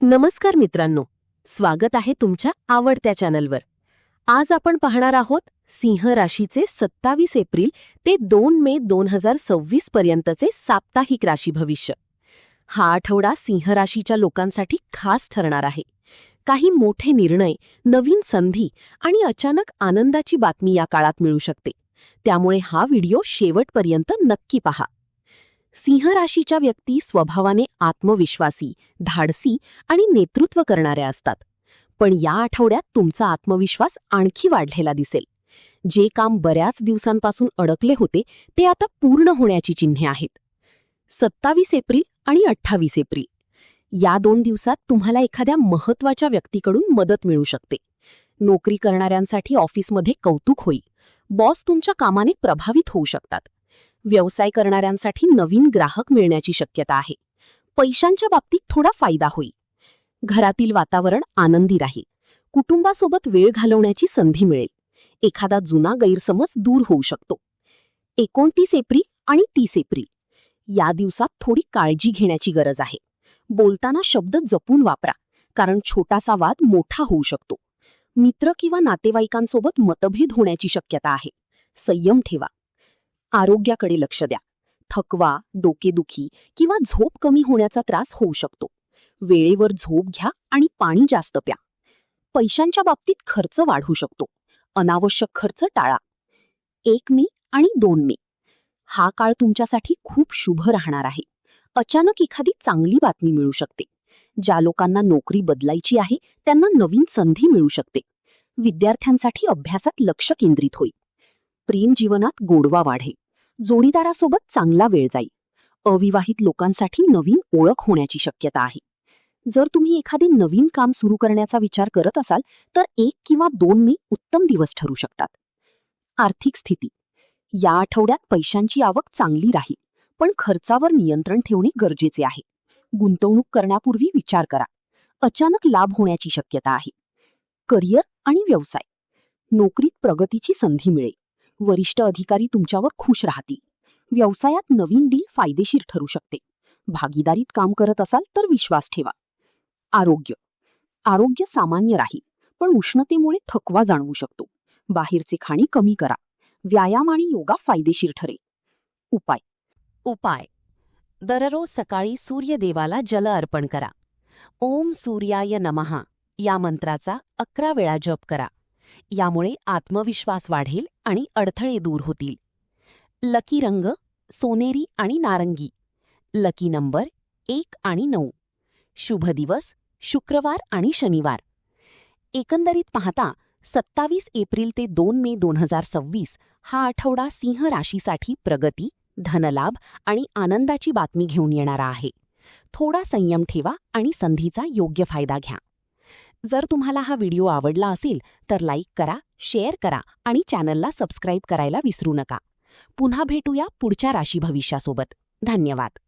नमस्कार मित्रांनो, स्वागत आहे तुमच्या आवडत्या चॅनलवर. आज आपण पाहणार आहोत सिंह राशीचे 27 एप्रिल ते 2 मे 2026 पर्यंतचे साप्ताहिक राशी भविष्य. हा आठवडा सिंह राशीच्या लोकांसाठी खास ठरणार आहे. काही मोठे निर्णय, नवीन संधी आणि अचानक आनंदाची बातमी या काळात मिळू शकते. त्यामुळे हा व्हिडिओ शेवटपर्यंत नक्की पहा. सिंह राशीच्या व्यक्ती स्वभावाने आत्मविश्वासी, धाडसी आणि नेतृत्व करणाऱ्या असतात. पण या आठवड्यात तुमचा आत्मविश्वास आणखी वाढलेला दिसेल. जे काम बऱ्याच दिवसांपासून अडकले होते ते आता पूर्ण होण्याची चिन्हे आहेत. 27 एप्रिल आणि 28 एप्रिल या 2 दिवसात तुम्हाला एखाद्या महत्त्वाच्या व्यक्तीकडून मदत मिळू शकते. नोकरी करणाऱ्यांसाठी ऑफिसमध्ये कौतुक होईल. बॉस तुमच्या कामाने प्रभावित होऊ शकतात. व्यवसाय करणाऱ्यांसाठी नवीन ग्राहक मिळण्याची शक्यता आहे. पैशांच्या बाबतीत थोडा फायदा होईल. घरातील वातावरण आनंदी राहील. कुटुंबासोबत वेळ घालवण्याची संधी मिळेल. एखादा जुना गैरसमज दूर होऊ शकतो. 29 एप्रिल आणि 30 एप्रिल या दिवसात थोडी काळजी घेण्याची गरज आहे. बोलताना शब्द जपून वापरा, कारण छोटासा वाद मोठा होऊ शकतो. मित्र किंवा नातेवाईकांसोबत मतभेद होण्याची शक्यता आहे. संयम ठेवा. आरोग्याकडे लक्ष द्या. थकवा, डोकेदुखी किंवा झोप कमी होण्याचा त्रास होऊ शकतो. वेळेवर झोप घ्या आणि पाणी जास्त प्या. पैशांच्या बाबतीत खर्च वाढू शकतो. अनावश्यक खर्च टाळा. 1 मे आणि 2 मे हा काळ तुमच्यासाठी खूप शुभ राहणार आहे. अचानक एखादी चांगली बातमी मिळू शकते. ज्या लोकांना नोकरी बदलायची आहे त्यांना नवीन संधी मिळू शकते. विद्यार्थ्यांसाठी अभ्यासात लक्ष केंद्रित होईल. प्रेम जीवनात गोडवा वाढेल. जोडीदारासोबत चांगला वेळ जाईल. अविवाहित लोकांसाठी नवीन ओळख होण्याची शक्यता आहे. जर तुम्ही एखादे नवीन काम सुरू करण्याचा विचार करत असाल तर 1 किंवा 2 मे उत्तम दिवस ठरू शकतात. आर्थिक स्थिती या आठवड्यात पैशांची आवक चांगली राहील, पण खर्चावर नियंत्रण ठेवणे गरजेचे आहे. गुंतवणूक करण्यापूर्वी विचार करा. अचानक लाभ होण्याची शक्यता आहे. करिअर आणि व्यवसाय नोकरीत प्रगतीची संधी मिळेल. वरिष्ठ अधिकारी तुमच्यावर खुश राहतील. व्यवसायात नवीन डील फायदेशीर ठरू शकते. भागीदारीत काम करत असाल तर विश्वास ठेवा. आरोग्य सामान्य राहील, पण उष्णतेमुळे थकवा जाणवू शकतो. बाहेरचे खाणे कमी करा. व्यायाम आणि योगा फायदेशीर ठरेल. उपाय दररोज सकाळी सूर्यदेवाला जल अर्पण करा. ओम सूर्याय नमः या मंत्राचा 11 वेळा जप करा. यामुळे आत्मविश्वास वाढेल आणि अडथळे दूर होतील. लकी रंग सोनेरी आणि नारंगी. लकी नंबर 1 आणि 9. शुभ दिवस शुक्रवार आणि शनिवार. एकंदरीत पाहता 27 एप्रिल ते 2 मे 2026 हा आठवडा सिंह राशीसाठी प्रगती, धनलाभ आणि आनंदाची बातमी घेऊन येणारा आहे. थोडा संयम ठेवा आणि संधीचा योग्य फायदा घ्या. जर तुम्हाला हा व्हिडिओ आवडला असेल तर लाईक करा, शेअर करा आणि चॅनलला सबस्क्राईब करायला विसरू नका. पुन्हा भेटूया पुढच्या राशी भविष्यासोबत. धन्यवाद.